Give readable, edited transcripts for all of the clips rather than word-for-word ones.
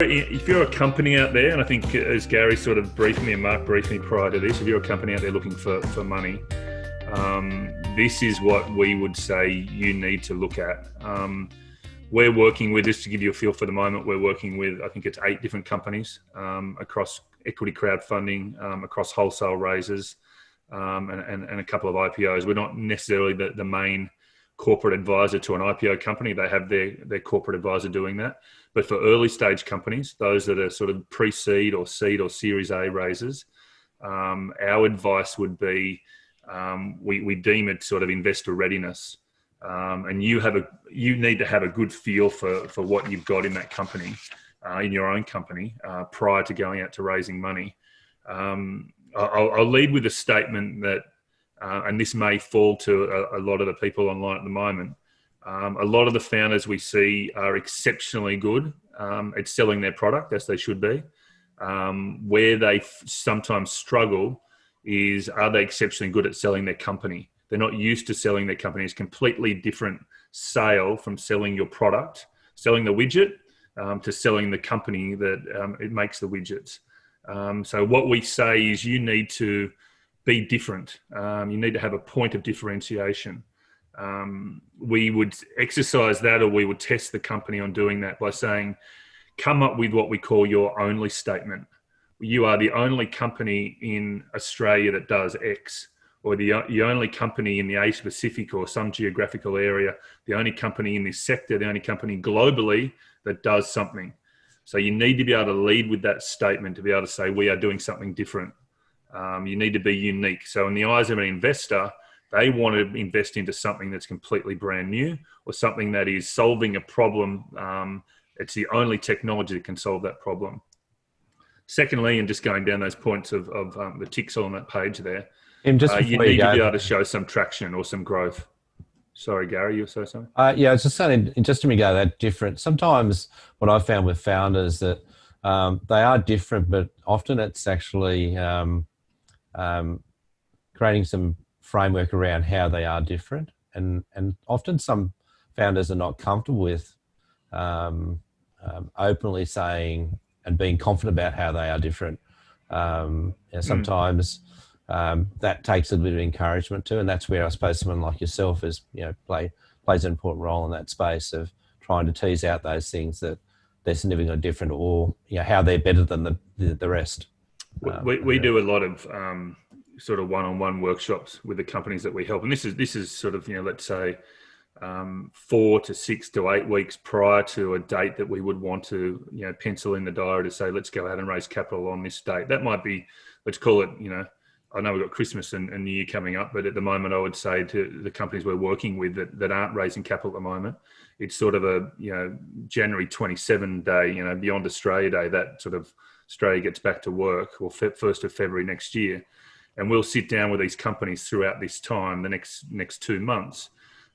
If you're a company out there, and I think as Garry sort of briefed me and Mark briefed me prior to this, if you're a company out there looking for money, this is what we would say you need to look at. We're working with, just to give you a feel for the moment, we're working with, I think it's 8 different companies across equity crowdfunding, across wholesale raises, and a couple of IPOs. We're not necessarily the main corporate advisor to an IPO company. They have their corporate advisor doing that. But for early stage companies, those that are sort of pre-seed or seed or Series A raises, our advice would be we deem it sort of investor readiness. And you need to have a good feel for what you've got in that company, in your own company, prior to going out to raising money. I'll lead with a statement that, and this may fall to a lot of the people online at the moment. A lot of the founders we see are exceptionally good at selling their product, as they should be. Where they sometimes struggle is, are they exceptionally good at selling their company? They're not used to selling their company. It's a completely different sale from selling your product, selling the widget, to selling the company that it makes the widgets. So what we say is you need to be different. You need to have a point of differentiation. We would exercise that, or we would test the company on doing that by saying, come up with what we call your only statement. You are the only company in Australia that does X, or the only company in the Asia Pacific or some geographical area, the only company in this sector, the only company globally that does something. So you need to be able to lead with that statement to be able to say, we are doing something different. You need to be unique. So in the eyes of an investor, they want to invest into something that's completely brand new, or something that is solving a problem. It's the only technology that can solve that problem. Secondly, and just going down those points of the ticks on that page there, Just you before need you to go, be able to show some traction or some growth. Sorry, Garry, you were saying something? yeah, it's just saying, just to me go that different. Sometimes what I've found with founders that they are different, but often it's actually creating some framework around how they are different, and often some founders are not comfortable with openly saying and being confident about how they are different. Sometimes that takes a bit of encouragement too, and that's where I suppose someone like yourself is, plays an important role in that space of trying to tease out those things that they're significantly different, or how they're better than the rest. We do a lot of sort of one-on-one workshops with the companies that we help, and this is sort of, let's say 4 to 6 to 8 weeks prior to a date that we would want to pencil in the diary to say, let's go out and raise capital on this date. That might be, let's call it, I know we've got Christmas and New Year coming up, but at the moment I would say to the companies we're working with that aren't raising capital at the moment, it's sort of a January 27 day, beyond Australia Day, that sort of Australia gets back to work, or 1st of February next year. And we'll sit down with these companies throughout this time, the next 2 months,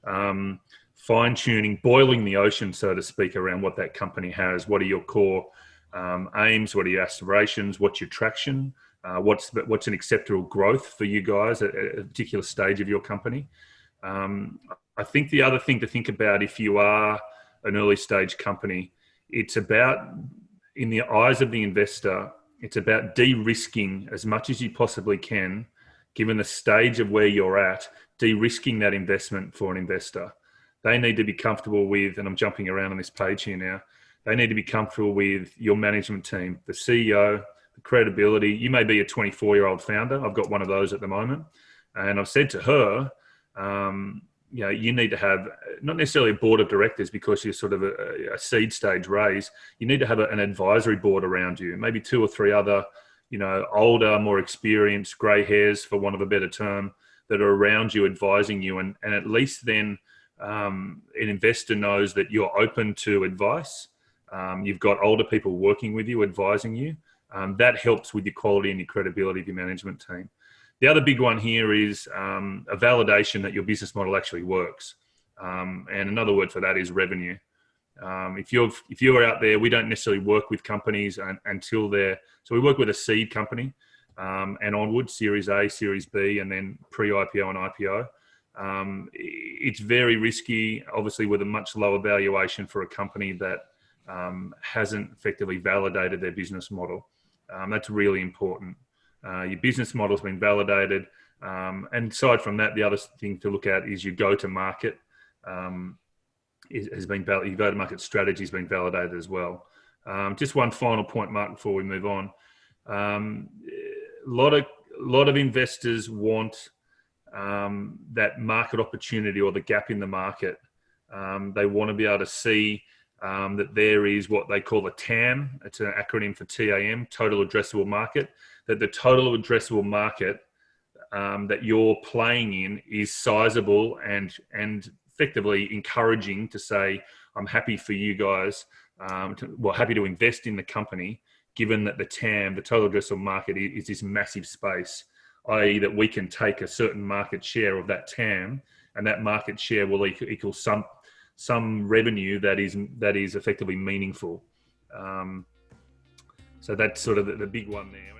fine-tuning, boiling the ocean, so to speak, around what that company has. What are your core aims? What are your aspirations? What's your traction? What's an acceptable growth for you guys at a particular stage of your company? I think the other thing to think about, if you are an early stage company, it's about, in the eyes of the investor, it's about de-risking as much as you possibly can, given the stage of where you're at, de-risking that investment for an investor. They need to be comfortable with, and I'm jumping around on this page here now, they need to be comfortable with your management team, the CEO, the credibility. You may be a 24-year-old founder. I've got one of those at the moment. And I've said to her, you need to have not necessarily a board of directors, because you're sort of a seed stage raise. You need to have an advisory board around you, maybe 2 or 3 other, older, more experienced, grey hairs, for want of a better term, that are around you, advising you. And at least then an investor knows that you're open to advice. You've got older people working with you, advising you. That helps with your quality and your credibility of your management team. The other big one here is a validation that your business model actually works. And another word for that is revenue. If you're out there, we don't necessarily work with companies until so we work with a seed company and onward, Series A, Series B, and then pre-IPO and IPO. It's very risky, obviously, with a much lower valuation for a company that hasn't effectively validated their business model. That's really important. Your business model's been validated. And aside from that, the other thing to look at is your go-to-market your go-to-market strategy has been validated as well. Just one final point, Mark, before we move on. A lot of investors want that market opportunity or the gap in the market. They want to be able to see that there is what they call a TAM. It's an acronym for TAM, total addressable market. That the total addressable market that you're playing in is sizable and effectively encouraging to say, I'm happy for you guys, happy to invest in the company, given that the TAM, the total addressable market, is this massive space, i.e. that we can take a certain market share of that TAM, and that market share will equal some revenue that is effectively meaningful. So that's sort of the big one there.